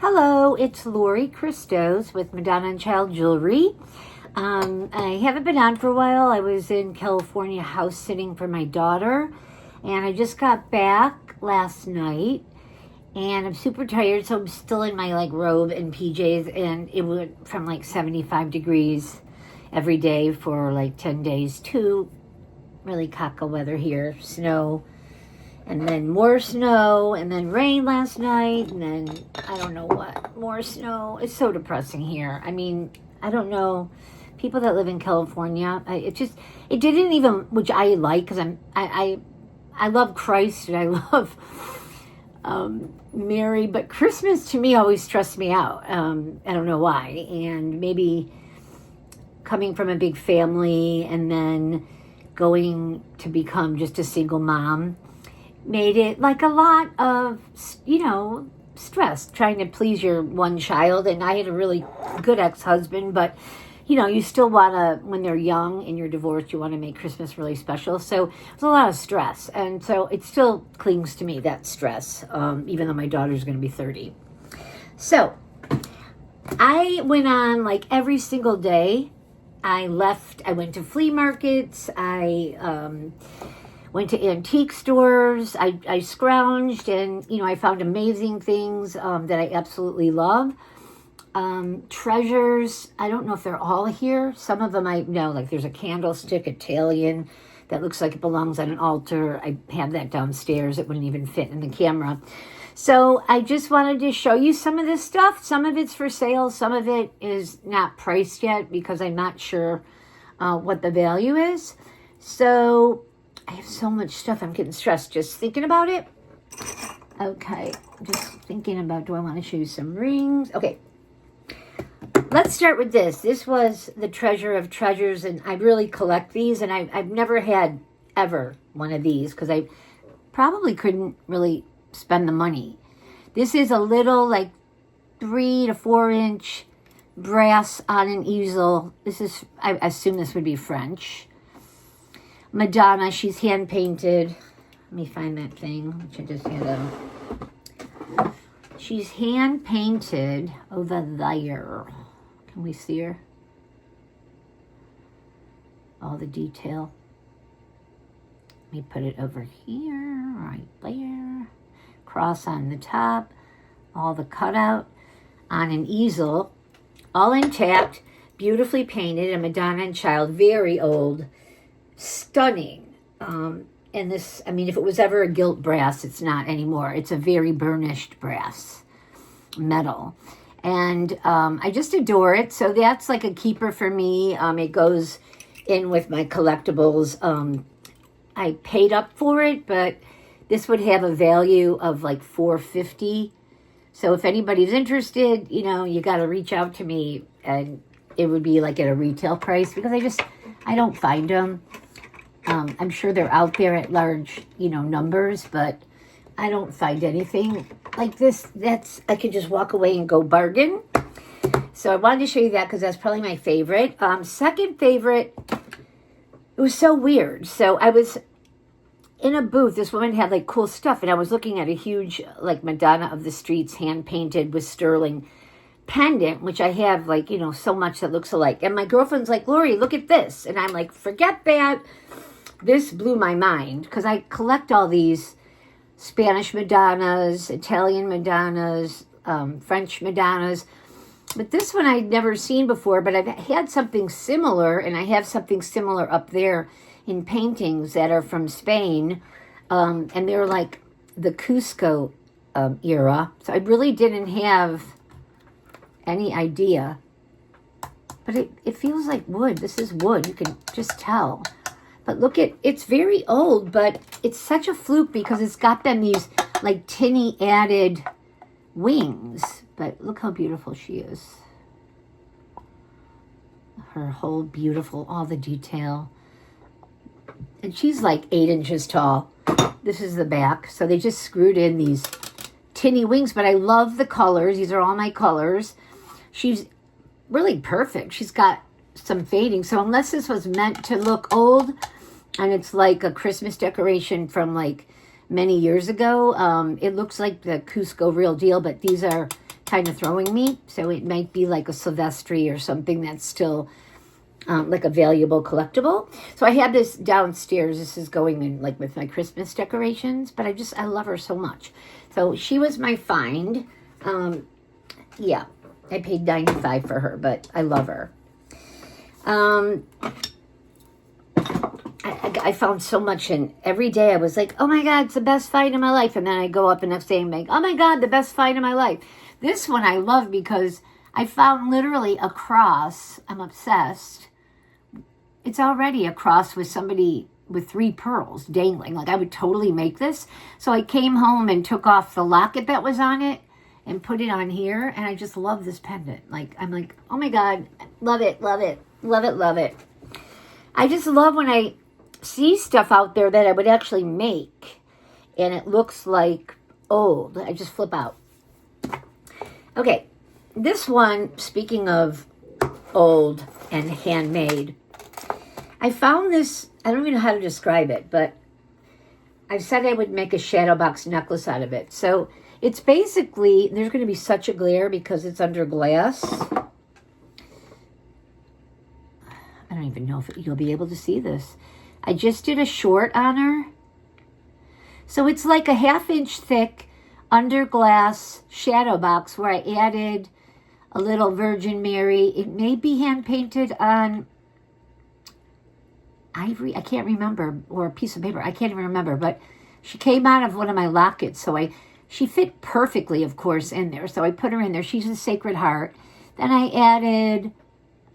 Hello, it's Lori Christos with Madonna and Child Jewelry. I haven't been on for a while. I was in California house sitting for my daughter, and I just got back last night, and I'm super tired, so I'm still in my robe and PJs, and it went from 75 degrees every day for 10 days to really caca weather here, snow. And then more snow, and then rain last night, and then I don't know what, more snow. It's so depressing here. I mean, I don't know. People that live in California, it didn't even, which I like, because I love Christ, and I love Mary, but Christmas to me always stressed me out. I don't know why. And maybe coming from a big family and then going to become just a single mom made it a lot of, stress trying to please your one child. And I had a really good ex-husband, but, you still want to, when they're young and you're divorced, you want to make Christmas really special. So it's a lot of stress. And so it still clings to me, that stress, even though my daughter's going to be 30. So I went on every single day. I went to flea markets. I went to antique stores. I scrounged, and I found amazing things that I absolutely love. Treasures, I don't know if they're all here. Some of them I know, there's a candlestick Italian that looks like it belongs on an altar. I have that downstairs. It wouldn't even fit in the camera. So I just wanted to show you some of this stuff. Some of it's for sale. Some of it is not priced yet because I'm not sure what the value is. So I have so much stuff. I'm getting stressed just thinking about it. Okay, just thinking about, do I want to show you some rings? Okay, let's start with this. This was the treasure of treasures, and I really collect these, and I've never had ever one of these because I probably couldn't really spend the money. This is a little 3 to 4 inch brass on an easel. This is, I assume this would be French. Madonna, she's hand painted. Let me find that thing, which I just had she's hand painted over there. Can we see her? All the detail. Let me put it over here, right there. Cross on the top. All the cutout on an easel. All intact, beautifully painted. A Madonna and Child, very old. Stunning. And this, if it was ever a gilt brass, it's not anymore. It's a very burnished brass metal. And I just adore it. So that's a keeper for me. It goes in with my collectibles. I paid up for it, but this would have a value of $450. So if anybody's interested, you got to reach out to me, and it would be at a retail price because I don't find them. I'm sure they're out there at large, numbers, but I don't find anything like this. I could just walk away and go bargain. So I wanted to show you that because that's probably my favorite. Second favorite, it was so weird. So I was in a booth. This woman had cool stuff, and I was looking at a huge Madonna of the Streets hand painted with sterling pendant, which I have so much that looks alike. And my girlfriend's like, Lori, look at this. And I'm like, forget that. This blew my mind because I collect all these Spanish Madonnas, Italian Madonnas, French Madonnas. But this one I'd never seen before, but I've had something similar, and I have something similar up there in paintings that are from Spain. And they're the Cusco era. So I really didn't have any idea. But it feels like wood. This is wood. You can just tell. But look it's very old, but it's such a fluke because it's got them these tinny added wings. But look how beautiful she is. Her whole beautiful, all the detail. And she's 8 inches tall. This is the back. So they just screwed in these tinny wings, but I love the colors. These are all my colors. She's really perfect. She's got some fading. So unless this was meant to look old, and it's a Christmas decoration from many years ago, it looks like the Cusco real deal, but these are kind of throwing me. So it might be like a Silvestri or something that's still like a valuable collectible. So I have this downstairs. This is going in like with my Christmas decorations, but I love her so much. So she was my find. Yeah, I paid $95 for her, but I love her. I found so much, and every day I was like, oh my God, it's the best find in my life. And then I go up the next day and make, oh my God, the best find in my life. This one I love because I found literally a cross. I'm obsessed. It's already a cross with somebody with 3 pearls dangling. Like, I would totally make this. So I came home and took off the locket that was on it and put it on here. And I just love this pendant. Like, I'm like, oh my God, love it, love it, love it, love it. I just love when I see stuff out there that I would actually make and it looks like old. I just flip out. Okay, this one, speaking of old and handmade, I found this, I don't even know how to describe it, but I said I would make a shadow box necklace out of it. So it's basically, there's going to be such a glare because it's under glass. I don't even know if you'll be able to see this. I just did a short on her. So it's like a 1/2 inch thick under glass shadow box where I added a little Virgin Mary. It may be hand painted on ivory, I can't remember, or a piece of paper, I can't even remember, but she came out of one of my lockets, so she fit perfectly, of course, in there, so I put her in there. She's a Sacred Heart. Then I added,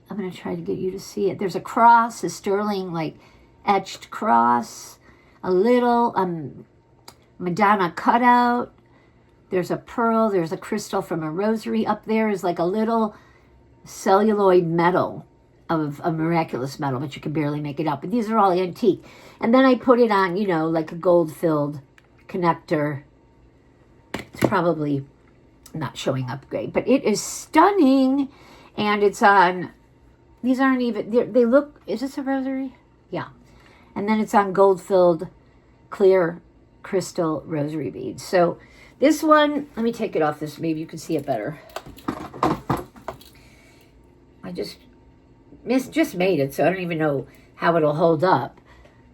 I'm going to try to get you to see it. There's a cross, a sterling, like, etched cross, a little Madonna cutout. There's a pearl, there's a crystal from a rosary. Up there is like a little celluloid medal of a miraculous metal, but you can barely make it out. But these are all antique. And then I put it on, you know, like a gold-filled connector. It's probably not showing up great, but it is stunning. And it's on, these aren't even, they look, is this a rosary? Yeah. And then it's on gold-filled clear crystal rosary beads. So this one, let me take it off this, maybe you can see it better. I just made it, so I don't even know how it'll hold up.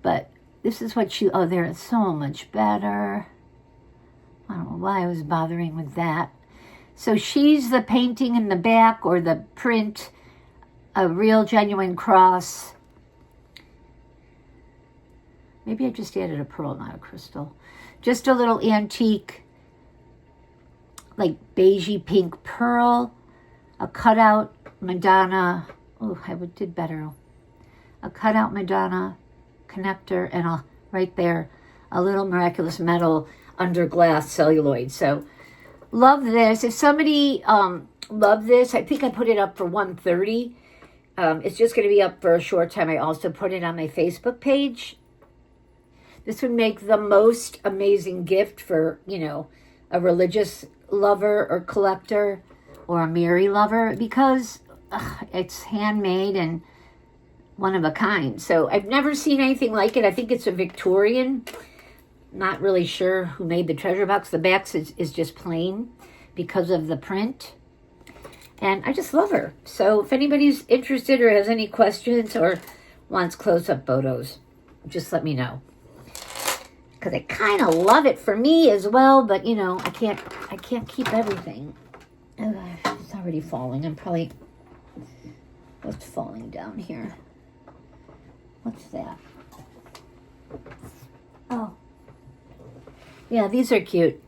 But this is what oh, there, it's so much better. I don't know why I was bothering with that. So she's the painting in the back, or the print, a real genuine cross. Maybe I just added a pearl, not a crystal. Just a little antique, like beigey pink pearl, a cutout Madonna. Oh, I did better. A cutout Madonna connector, and right there, a little miraculous metal under glass celluloid. So, love this. If somebody loved this, I think I put it up for $130. It's just going to be up for a short time. I also put it on my Facebook page. This would make the most amazing gift for, you know, a religious lover or collector or a Mary lover, because it's handmade and one of a kind. So I've never seen anything like it. I think it's a Victorian. Not really sure who made the treasure box. The back is just plain because of the print. And I just love her. So if anybody's interested or has any questions or wants close-up photos, just let me know. Because I kind of love it for me as well, but you know, I can't keep everything. It's already falling. I'm probably, what's falling down here? What's that? Oh. Yeah, these are cute.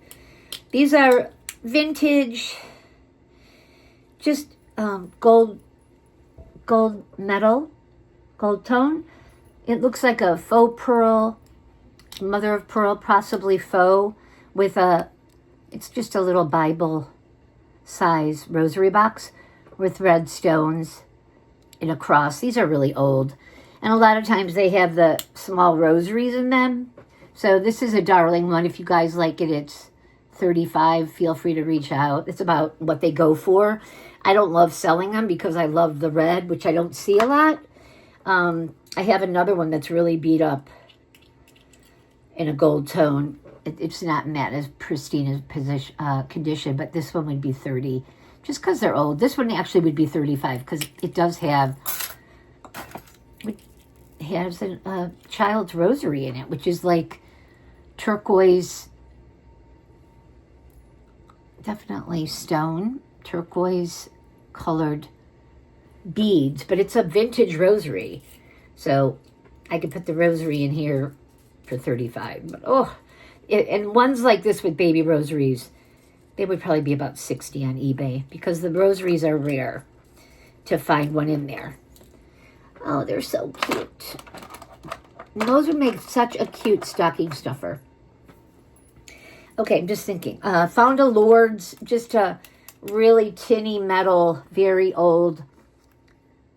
These are vintage, just gold metal, gold tone. It looks like a faux pearl, mother of pearl, possibly faux, with it's just a little Bible size rosary box with red stones in a cross. These are really old. And a lot of times they have the small rosaries in them. So this is a darling one. If you guys like it, it's $35. Feel free to reach out. It's about what they go for. I don't love selling them because I love the red, which I don't see a lot. I have another one that's really beat up in a gold tone. It's not matte as pristine as condition, but this one would be 30, just because they're old. This one actually would be 35 because it does have, it has a child's rosary in it, which is like turquoise, definitely stone, turquoise colored beads, but it's a vintage rosary. So I could put the rosary in here for 35, but and ones like this with baby rosaries, they would probably be about 60 on eBay because the rosaries are rare to find one in there. Oh, they're so cute. And those would make such a cute stocking stuffer. Okay, I'm just thinking. Found a Lourdes, just a really tinny metal, very old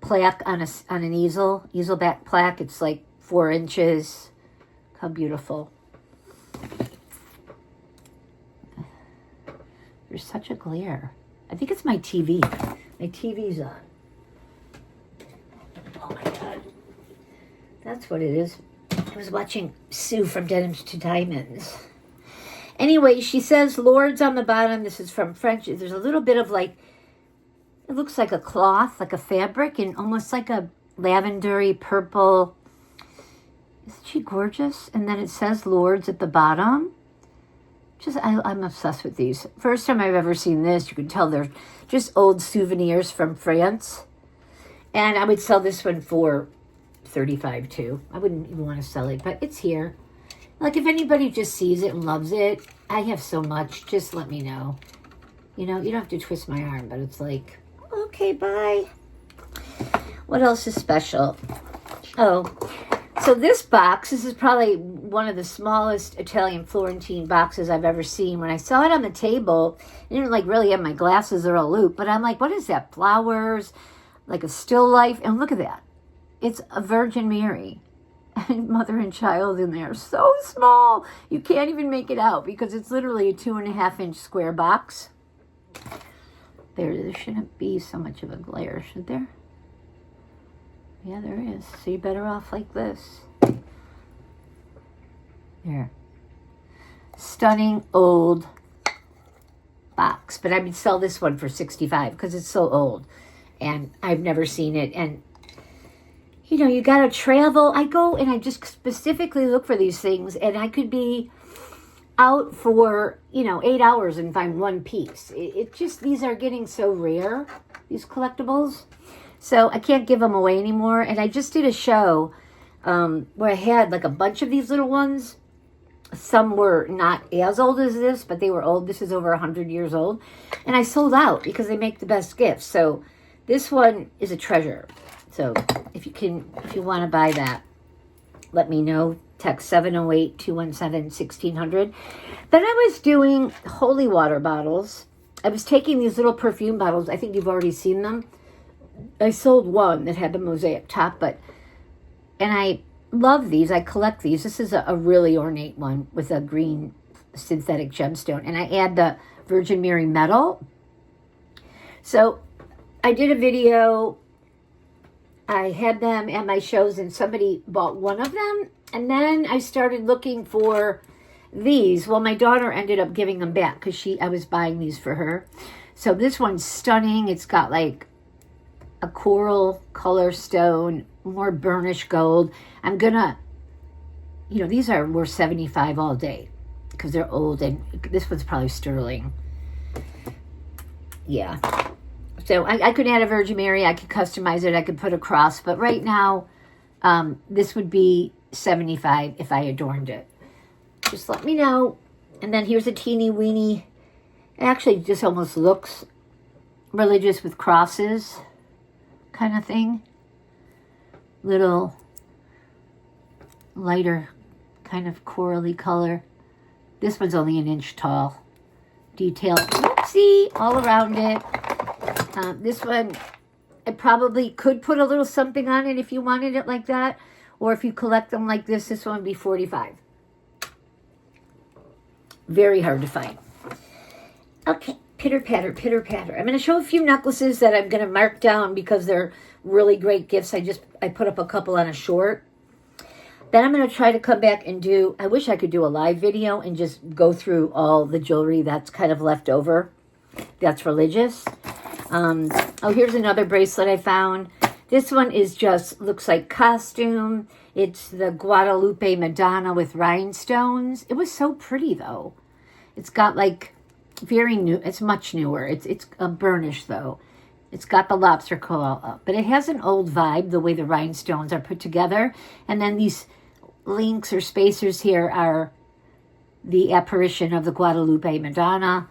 plaque on an easel back plaque. It's like 4 inches. How beautiful. There's such a glare. I think it's my TV. My TV's on. Oh my God. That's what it is. I was watching Sue from Denims to Diamonds. Anyway, she says Lourdes on the bottom. This is from French. There's a little bit of like, it looks like a cloth, like a fabric, and almost like a lavendery purple. Isn't she gorgeous? And then it says Lourdes at the bottom. I'm obsessed with these. First time I've ever seen this. You can tell they're just old souvenirs from France. And I would sell this one for 35 too. I wouldn't even want to sell it, but it's here. Like if anybody just sees it and loves it, I have so much. Just let me know. You know, you don't have to twist my arm, but it's like, okay, bye. What else is special? Oh, so this box, this is probably one of the smallest Italian Florentine boxes I've ever seen. When I saw it on the table, I didn't like really have my glasses or a loupe, but I'm like, what is that? Flowers, like a still life. And look at that. It's a Virgin Mary and mother and child in there. So small. You can't even make it out because it's literally a 2.5-inch square box. There shouldn't be so much of a glare, should there? Yeah, there is. So you're better off like this. There. Stunning old box. But I would sell this one for 65 because it's so old. And I've never seen it. And, you know, you got to travel. I go and I just specifically look for these things. And I could be out for, 8 hours and find one piece. It just, these are getting so rare, these collectibles. So I can't give them away anymore. And I just did a show where I had like a bunch of these little ones. Some were not as old as this, but they were old. This is over 100 years old. And I sold out because they make the best gifts. So this one is a treasure. So if you want to buy that, let me know. Text 708-217-1600. Then I was doing holy water bottles. I was taking these little perfume bottles. I think you've already seen them. I sold one that had the mosaic top, and I love these. I collect these. This is a really ornate one with a green synthetic gemstone, and I add the Virgin Mary metal. So I did a video. I had them at my shows, and somebody bought one of them, and then I started looking for these. Well, my daughter ended up giving them back because I was buying these for her. So this one's stunning. It's got like a coral color stone, more burnished gold. I'm gonna, these are worth 75 all day because they're old, and this one's probably sterling. Yeah. So I could add a Virgin Mary. I could customize it. I could put a cross. But right now, this would be 75 if I adorned it. Just let me know. And then here's a teeny weeny. It actually just almost looks religious with crosses kind of thing. Little lighter kind of corally color. This one's only 1 inch tall. Detail, whoopsie, all around it. This one, I probably could put a little something on it if you wanted it like that. Or if you collect them like this one would be 45. Very hard to find. Okay, pitter patter, pitter patter. I'm going to show a few necklaces that I'm going to mark down because they're really great gifts. I put up a couple on a short. Then I'm going to try to come back and do, I wish I could do a live video and just go through all the jewelry that's kind of left over. That's religious. Oh, here's another bracelet I found. This one is just, looks like costume. It's the Guadalupe Madonna with rhinestones. It was so pretty though. It's got like very new, it's much newer. It's a burnish though. It's got the lobster claw up, but it has an old vibe, the way the rhinestones are put together. And then these links or spacers here are the apparition of the Guadalupe Madonna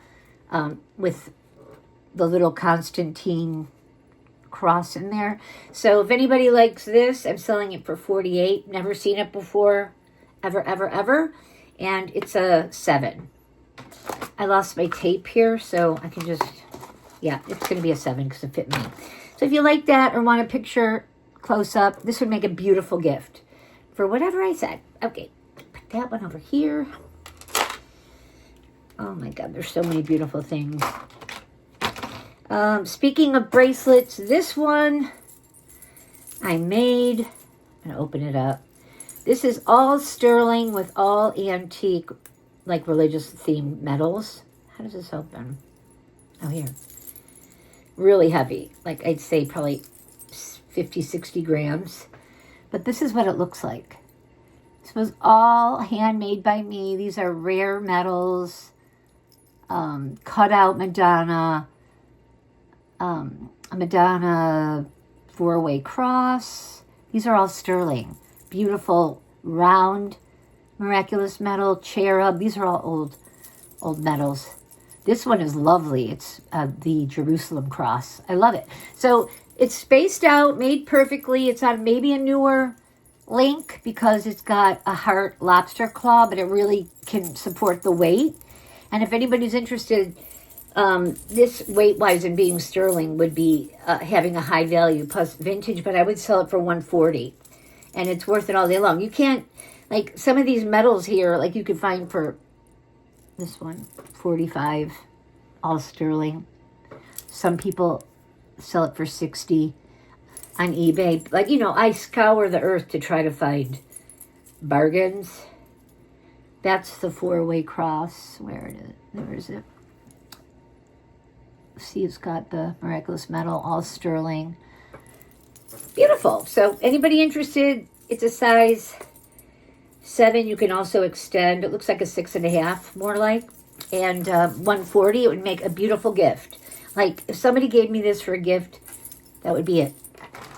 with the little Constantine cross in there. So if anybody likes this, I'm selling it for $48. Never seen it before, ever, ever, ever. And it's a 7. I lost my tape here, so I can just, yeah, it's going to be a 7 because it fit me. So if you like that or want a picture close up, this would make a beautiful gift for whatever I said. Okay, put that one over here. Oh my God, there's so many beautiful things. Speaking of bracelets, this one I made. I'm going to open it up. This is all sterling with all antique, like religious themed metals. How does this open? Oh, here. Really heavy. Like I'd say probably 50, 60 grams. But this is what it looks like. This was all handmade by me. These are rare metals. Cut out Madonna. A Madonna 4-way cross. These are all sterling. Beautiful, round, miraculous metal, cherub. These are all old metals. This one is lovely. It's the Jerusalem cross. I love it. So it's spaced out, made perfectly. It's on maybe a newer link because it's got a heart lobster claw, but it really can support the weight. And if anybody's interested, this weight-wise and being sterling would be having a high value plus vintage, but I would sell it for $140. And it's worth it all day long. You can't, like some of these metals here, like you could find for this one, $45, all sterling. Some people sell it for $60 on eBay. Like, you know, I scour the earth to try to find bargains. That's the 4-way cross. Where is it? See, it's got the miraculous metal, all sterling. Beautiful. So anybody interested, it's a size 7. You can also extend. It looks like a 6.5, more like. And $140, it would make a beautiful gift. Like, if somebody gave me this for a gift, that would be it.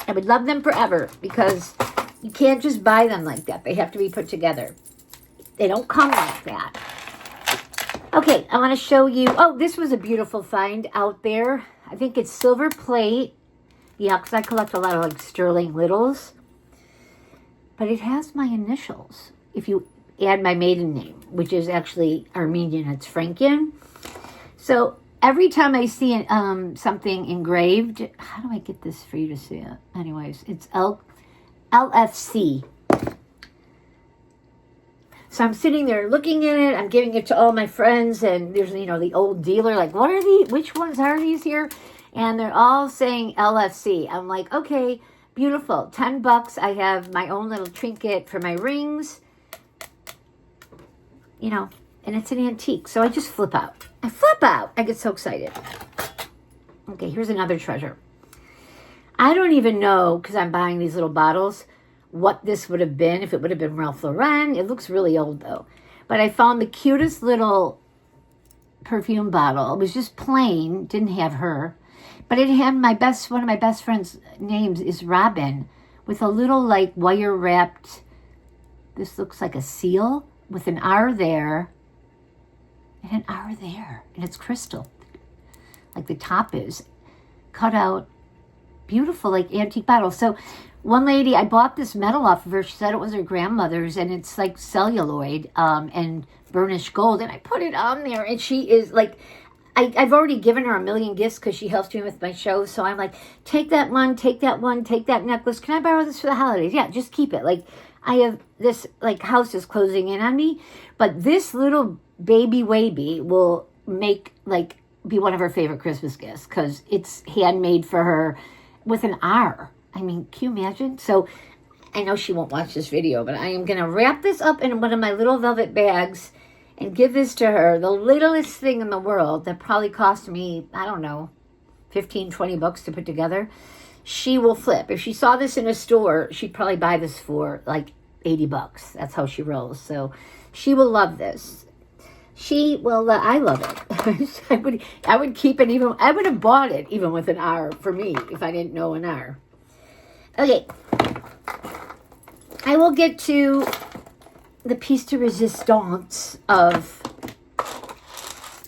I would love them forever because you can't just buy them like that. They have to be put together. They don't come like that. Okay, I want to show you. Oh, this was a beautiful find out there. I think it's silver plate. Yeah, because I collect a lot of like sterling littles. But it has my initials. If you add my maiden name, which is actually Armenian, it's Frankian. So every time I see something engraved, how do I get this for you to see it? Anyways, it's LFC. So I'm sitting there looking at it. I'm giving it to all my friends, and there's, you know, the old dealer, like, what are these? Which ones are these here? And they're all saying LFC. I'm like, okay, beautiful. $10. I have my own little trinket for my rings, you know, and it's an antique. So I just flip out. I flip out. I get so excited. Okay, here's another treasure. I don't even know, because I'm buying these little bottles, what this would have been, if it would have been Ralph Lauren. It looks really old though. But I found the cutest little perfume bottle. It was just plain, didn't have her. But it had one of my best friend's names is Robin, with a little like wire wrapped, this looks like a seal with an R there and an R there. And it's crystal. Like the top is cut out, beautiful, like antique bottle. So one lady, I bought this metal off of her. She said it was her grandmother's, and it's like celluloid and burnished gold. And I put it on there, and she is like, I've already given her a million gifts because she helps me with my shows. So I'm like, take that one, take that one, take that necklace. Can I borrow this for the holidays? Yeah, just keep it. Like, I have this, like, house is closing in on me. But this little baby wavy will make, like, be one of her favorite Christmas gifts because it's handmade for her with an R. I mean, can you imagine? So I know she won't watch this video, but I am going to wrap this up in one of my little velvet bags and give this to her. The littlest thing in the world that probably cost me, I don't know, 15, 20 bucks to put together. She will flip. If she saw this in a store, she'd probably buy this for like 80 bucks. That's how she rolls. So she will love this. She will, I love it. I would keep it even, I would have bought it even with an R for me if I didn't know an R. Okay. I will get to the piece de resistance of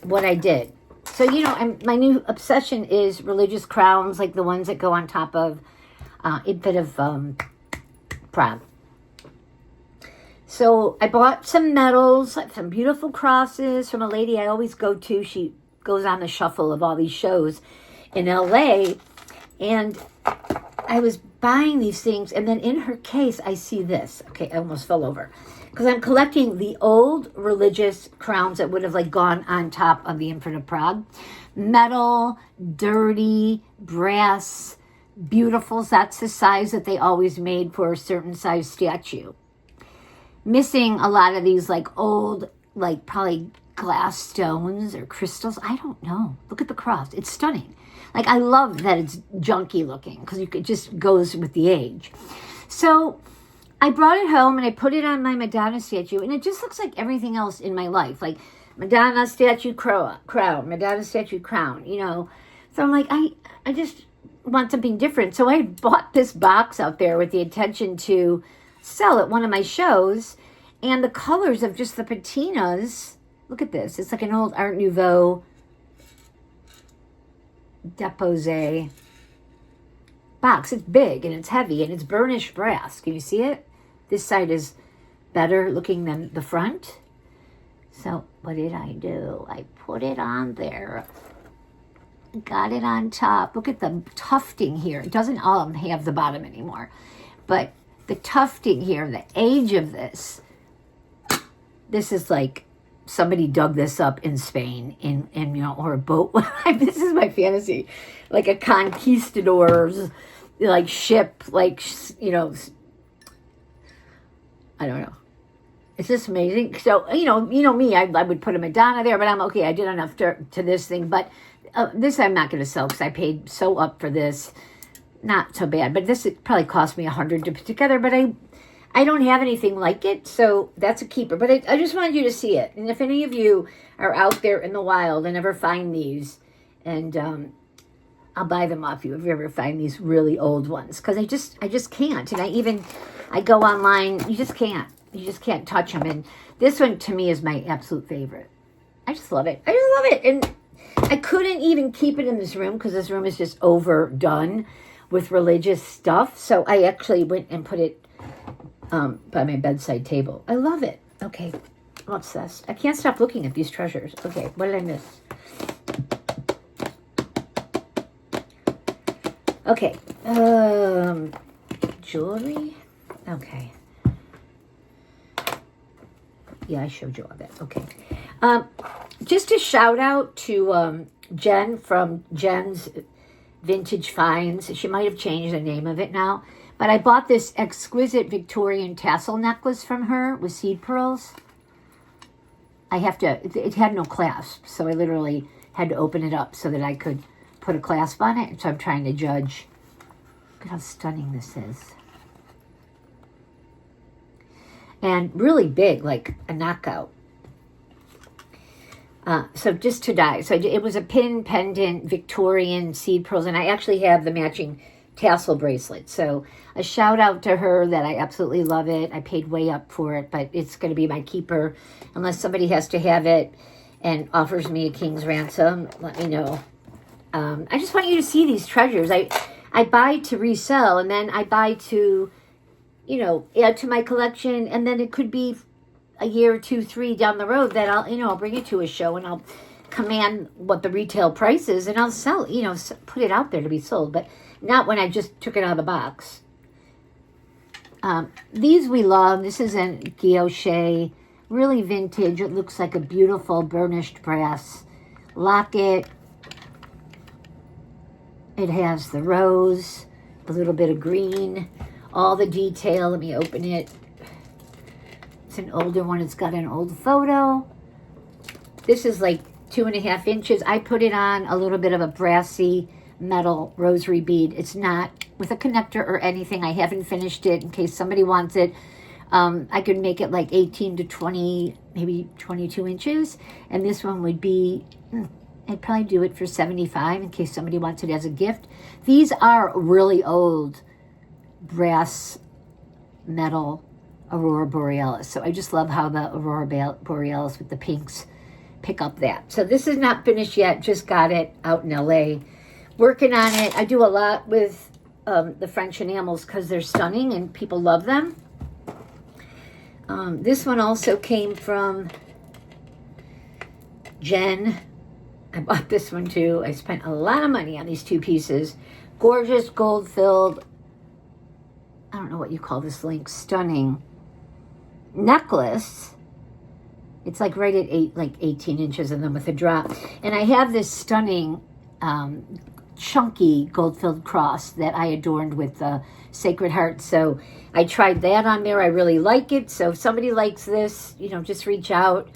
what I did. So, you know, my new obsession is religious crowns, like the ones that go on top of a bit of Prague. So I bought some medals, some beautiful crosses from a lady I always go to. She goes on the shuffle of all these shows in LA. And I was buying these things, and then in her case, I see this. Okay, I almost fell over. Because I'm collecting the old religious crowns that would have like gone on top of the Imprint of Prague. Metal, dirty, brass, beautiful. That's the size that they always made for a certain size statue. Missing a lot of these like old, like probably glass stones or crystals. I don't know. Look at the cross. It's stunning. Like, I love that it's junky looking because it just goes with the age. So I brought it home and I put it on my Madonna statue, and it just looks like everything else in my life. Like Madonna statue crown, Madonna statue crown, you know. So I'm like, I just want something different. So I bought this box out there with the intention to sell at one of my shows, and the colors of just the patinas. Look at this. It's like an old Art Nouveau depose box. It's big and it's heavy and it's burnished brass. Can you see it? This side is better looking than the front. So what did I do? I put it on there. Got it on top. Look at the tufting here. It doesn't have the bottom anymore. But the tufting here, the age of this is like somebody dug this up in Spain in you know, or a boat. This is my fantasy. Like a conquistadors like ship, like, you know, I don't know. It's just amazing. So, you know me, I would put a Madonna there, but I'm okay. I did enough to this thing, but this I'm not going to sell because I paid so up for this. Not so bad, but this it probably cost me $100 to put together, but I don't have anything like it, so that's a keeper. But I just wanted you to see it. And if any of you are out there in the wild and ever find these, and I'll buy them off you if you ever find these really old ones, because I just can't. And I go online, you just can't touch them. And this one to me is my absolute favorite. I just love it. And I couldn't even keep it in this room because this room is just overdone with religious stuff. So I actually went and put it by my bedside table. I love it. Okay, what's this? I can't stop looking at these treasures. Okay, what did I miss? Okay, jewelry. Okay. Yeah, I showed you all that. Okay. Just a shout out to Jen from Jen's Vintage Finds. She might have changed the name of it now. But I bought this exquisite Victorian tassel necklace from her with seed pearls. It had no clasp, so I literally had to open it up so that I could put a clasp on it. So I'm trying to judge. Look at how stunning this is. And really big, like a knockout. So just to die. So it was a pin pendant Victorian seed pearls, and I actually have the matching tassel bracelet. So a shout out to her that I absolutely love it. I paid way up for it, but it's going to be my keeper unless somebody has to have it and offers me a king's ransom. Let me know. I just want you to see these treasures. I buy to resell, and then I buy to, you know, add to my collection, and then it could be a year, 2, 3 down the road that I'll bring it to a show and I'll command what the retail price is and I'll sell, put it out there to be sold, but not when I just took it out of the box. These we love. This is a guilloche, really vintage. It looks like a beautiful burnished brass locket. It has the rose, a little bit of green, all the detail. Let me open it. It's an older one. It's got an old photo. This is like 2.5 inches. I put it on a little bit of a brassy metal rosary bead. It's not with a connector or anything. I haven't finished it in case somebody wants it. I could make it like 18 to 20, maybe 22 inches. And this one would be, I'd probably do it for 75 in case somebody wants it as a gift. These are really old brass metal Aurora Borealis. So I just love how the Aurora Borealis with the pinks pick up that. So this is not finished yet. Just got it out in LA. Working on it. I do a lot with the French enamels because they're stunning and people love them. This one also came from Jen. I bought this one too. I spent a lot of money on these two pieces. Gorgeous gold filled, I don't know what you call this link, stunning necklace. It's like right at 18 inches and then with a drop. And I have this stunning chunky gold-filled cross that I adorned with the Sacred Heart. So I tried that on there. I really like it. So if somebody likes this, you know, just reach out.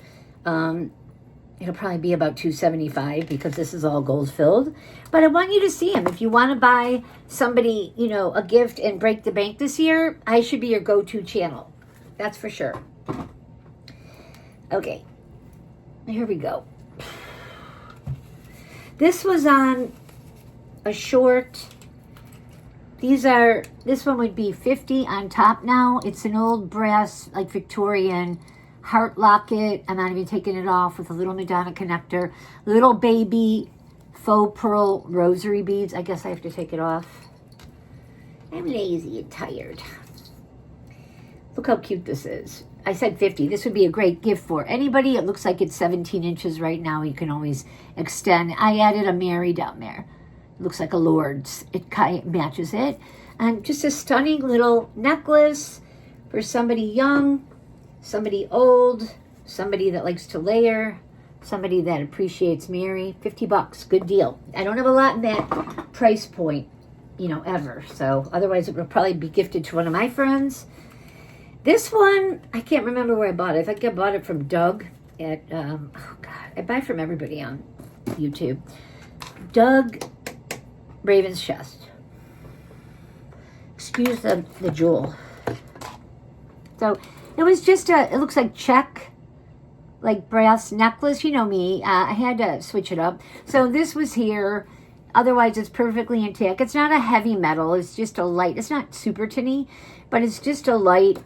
It'll probably be about $275 because this is all gold-filled. But I want you to see them. If you want to buy somebody, you know, a gift and break the bank this year, I should be your go-to channel. That's for sure. Okay. Here we go. This was on a short. This one would be 50 on top now. It's an old brass, like Victorian heart locket. I'm not even taking it off, with a little Madonna connector. Little baby faux pearl rosary beads. I guess I have to take it off. I'm lazy and tired. Look how cute this is. I said 50. This would be a great gift for anybody. It looks like it's 17 inches right now. You can always extend. I added a Mary down there. It looks like a Lourdes. It matches it. And just a stunning little necklace for somebody young, somebody old, somebody that likes to layer, somebody that appreciates Mary. $50. Good deal. I don't have a lot in that price point, you know, ever. So otherwise it would probably be gifted to one of my friends. This one, I can't remember where I bought it. I think I bought it from Doug at, oh God, I buy from everybody on YouTube. Doug Raven's Chest. Excuse the jewel. So it was just it looks like check, like brass necklace. You know me, I had to switch it up. So this was here. Otherwise, it's perfectly intact. It's not a heavy metal. It's just a light. It's not super tinny, but it's just a light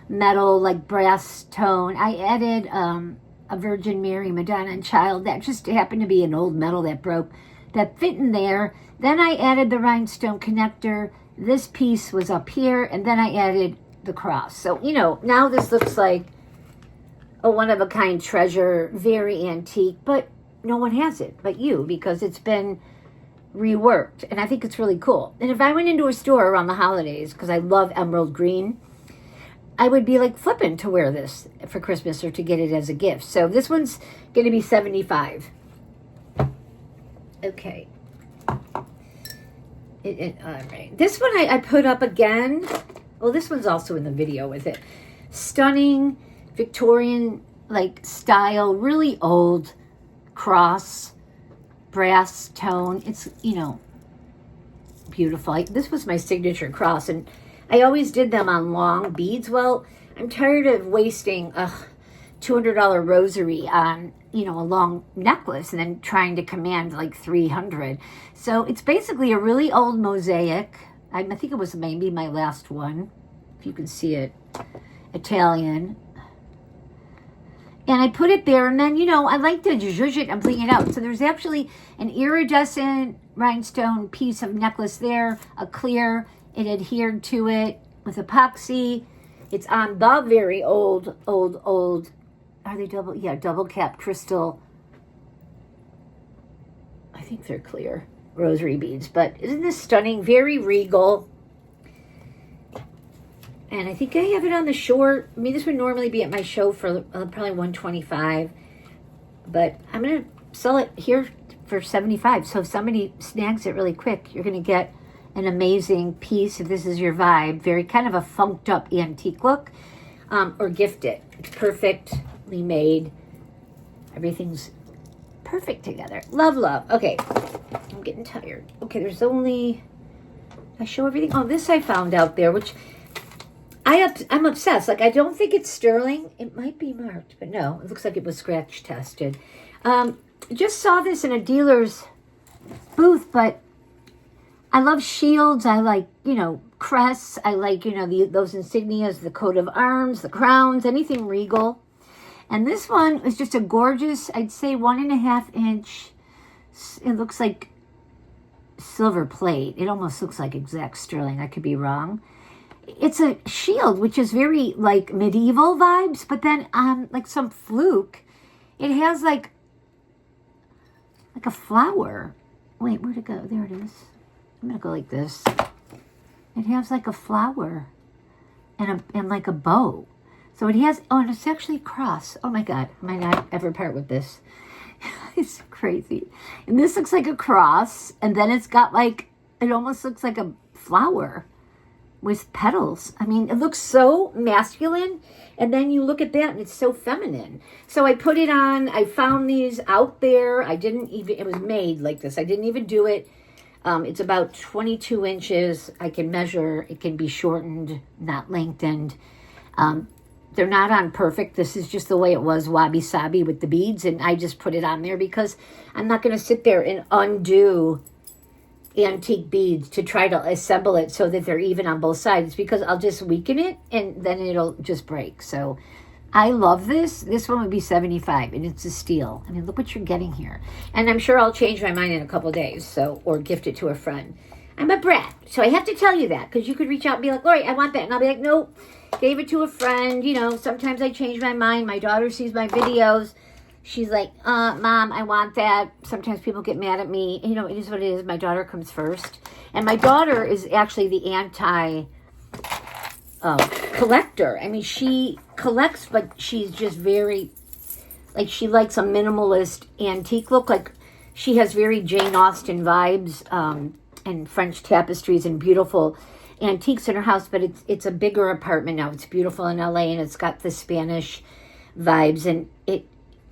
metal, like brass tone. I added a Virgin Mary, Madonna, and Child. That just happened to be an old metal that broke, that fit in there. Then I added the rhinestone connector. This piece was up here, and then I added the cross. So, you know, now this looks like a one-of-a-kind treasure, very antique, but no one has it but you, because it's been reworked, and I think it's really cool. And if I went into a store around the holidays, because I love emerald green, I would be like flipping to wear this for Christmas or to get it as a gift. So this one's going to be $75. Okay. All right. This one I put up again. Well, this one's also in the video with it. Stunning Victorian like style, really old cross, brass tone. It's, you know, beautiful. This was my signature cross, and I always did them on long beads. Well, I'm tired of wasting a $200 rosary on, you know, a long necklace and then trying to command like $300. So it's basically a really old mosaic. I think it was maybe my last one, if you can see it, Italian. And I put it there, and then, you know, I like to zhuzh it and bling it out. So there's actually an iridescent rhinestone piece of necklace there, a clear. It adhered to it with epoxy. It's on the very old, are they double? Yeah, double cap crystal. I think they're clear rosary beads. But isn't this stunning? Very regal. And I think I have it on the short. I mean, this would normally be at my show for probably $125. But I'm going to sell it here for $75. So if somebody snags it really quick, you're going to get an amazing piece if this is your vibe. Very kind of a funked up antique look. Or gift it. It's perfectly made. Everything's perfect together. Love, love. Okay, I'm getting tired. Okay, there's only... I show everything. Oh, this I found out there, which I'm obsessed. Like, I don't think it's sterling. It might be marked, but no. It looks like it was scratch tested. Just saw this in a dealer's booth, but I love shields. I like, crests. I like, those insignias, the coat of arms, the crowns, anything regal. And this one is just a gorgeous, I'd say 1.5 inch. It looks like silver plate. It almost looks like exact sterling. I could be wrong. It's a shield, which is very like medieval vibes, but then like some fluke, it has like a flower. Wait, where'd it go? There it is. I'm gonna go like this. It has like a flower and like a bow. So it has, oh, and it's actually a cross. Oh my God, I might not ever part with this. It's crazy. And this looks like a cross, and then it's got like, it almost looks like a flower with petals. I mean, it looks so masculine, and then you look at that and it's so feminine. So I put it on. I found these out there. It was made like this. I didn't even do it. It's about 22 inches. I can measure. It can be shortened, not lengthened. They're not on perfect. This is just the way it was, wabi-sabi with the beads. And I just put it on there because I'm not going to sit there and undo antique beads to try to assemble it so that they're even on both sides, because I'll just weaken it and then it'll just break. So I love this. This one would be $75, and it's a steal. I mean, look what you're getting here. And I'm sure I'll change my mind in a couple of days, or gift it to a friend. I'm a brat, so I have to tell you that, because you could reach out and be like, Lori, I want that. And I'll be like, nope. Gave it to a friend. Sometimes I change my mind. My daughter sees my videos. She's like, Mom, I want that. Sometimes people get mad at me. It is what it is. My daughter comes first. And my daughter is actually the collector. I mean, she collects, but she's just very, like, she likes a minimalist antique look. Like, she has very Jane Austen vibes, and French tapestries and beautiful antiques in her house, but it's a bigger apartment now. It's beautiful in LA, and it's got the Spanish vibes, and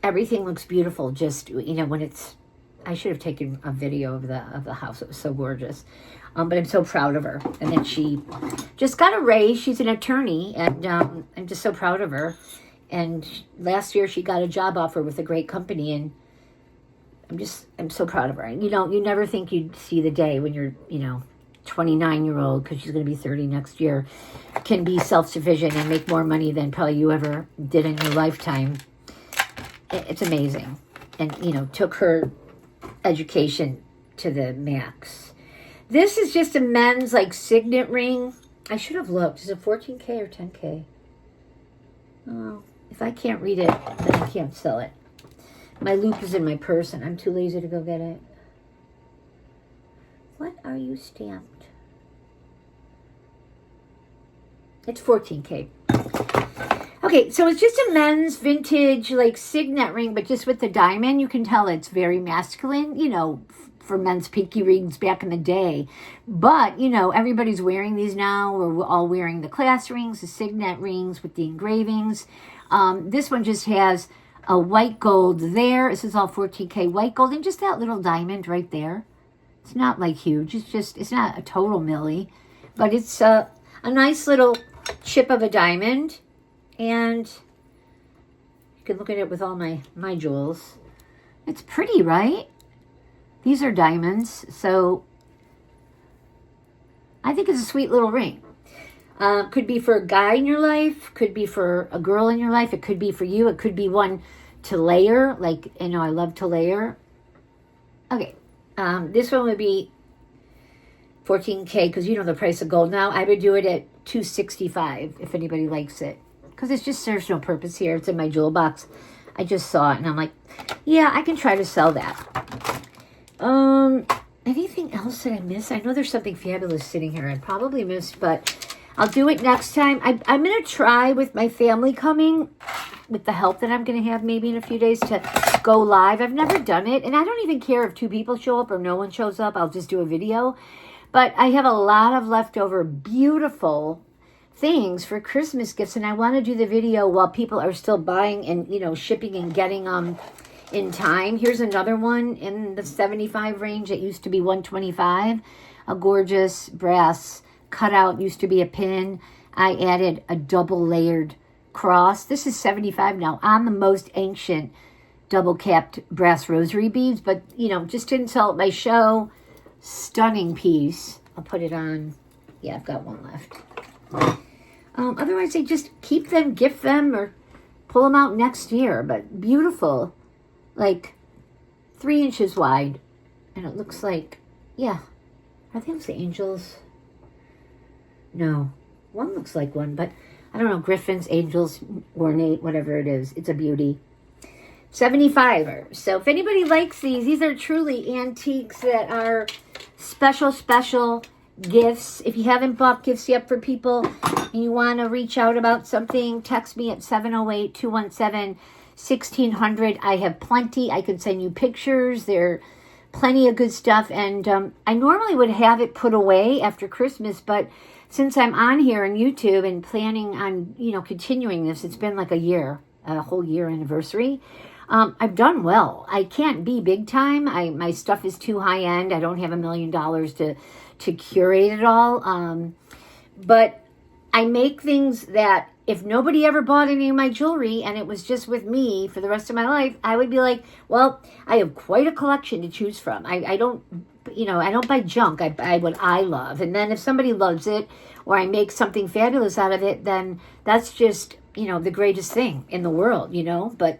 everything looks beautiful. Just when it's, I should have taken a video of the house. It was so gorgeous. But I'm so proud of her. And then she just got a raise. She's an attorney, and I'm just so proud of her. And last year she got a job offer with a great company, and I'm so proud of her. And you never think you'd see the day when you're 29-year-old, because she's going to be 30 next year, can be self-sufficient and make more money than probably you ever did in your lifetime. It's amazing. And, took her education to the max. This is just a men's, signet ring. I should have looked. Is it 14K or 10K? Oh, if I can't read it, then I can't sell it. My loop is in my purse, and I'm too lazy to go get it. What are you stamped? It's 14K. Okay, so it's just a men's vintage, signet ring, but just with the diamond. You can tell it's very masculine, for men's pinky rings back in the day. But, everybody's wearing these now. We're all wearing the class rings, the signet rings with the engravings. This one just has a white gold there. This is all 14K white gold, and just that little diamond right there. It's not huge. It's not a total milli, but it's a nice little chip of a diamond. And you can look at it with all my jewels. It's pretty, right? These are diamonds, so I think it's a sweet little ring. Could be for a guy in your life. Could be for a girl in your life. It could be for you. It could be one to layer. I love to layer. Okay. This one would be 14K, because the price of gold now. I would do it at $265 if anybody likes it, because it just serves no purpose here. It's in my jewel box. I just saw it, and I'm like, yeah, I can try to sell that. Anything else that I missed? I know there's something fabulous sitting here I probably missed, but I'll do it next time. I'm going to try, with my family coming, with the help that I'm going to have maybe in a few days, to go live. I've never done it, and I don't even care if 2 people show up or no one shows up. I'll just do a video. But I have a lot of leftover beautiful things for Christmas gifts, and I want to do the video while people are still buying and, you know, shipping and getting them in time. Here's another one in the 75 range. It used to be 125. A gorgeous brass cutout, used to be a pin. I added a double layered cross. This is 75 now, on the most ancient double capped brass rosary beads, but, you know, just to insult my show. Stunning piece. I'll put it on. Yeah, I've got one left. Otherwise, I just keep them, gift them, or pull them out next year. But beautiful, like 3 inches wide, and it looks like, yeah, are those the angels? No, one looks like one, but I don't know. Griffins, angels, ornate, whatever it is. It's a beauty. 75. So if anybody likes these are truly antiques that are special gifts. If you haven't bought gifts yet for people and you want to reach out about something, text me at 708-217-1600. I have plenty. I can send you pictures. There are plenty of good stuff. And I normally would have it put away after Christmas, but since I'm on here on YouTube and planning on, you know, continuing this, it's been like a whole year anniversary. I've done well. I can't be big time. My stuff is too high end. I don't have $1 million to curate it all. But I make things that if nobody ever bought any of my jewelry and it was just with me for the rest of my life, I would be like, well, I have quite a collection to choose from. I don't, you know, I don't buy junk. I buy what I love. And then if somebody loves it or I make something fabulous out of it, then that's just, you know, the greatest thing in the world, you know. But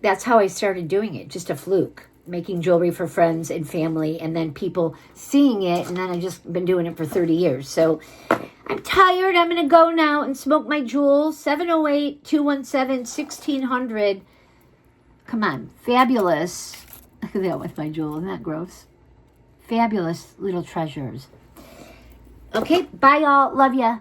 that's how I started doing it, just a fluke, making jewelry for friends and family, and then people seeing it, and then I've just been doing it for 30 years. So I'm tired. I'm going to go now and smoke my jewels. 708-217-1600. Come on. Fabulous. Look at that with my jewel. Isn't that gross? Fabulous little treasures. Okay, bye, y'all. Love ya.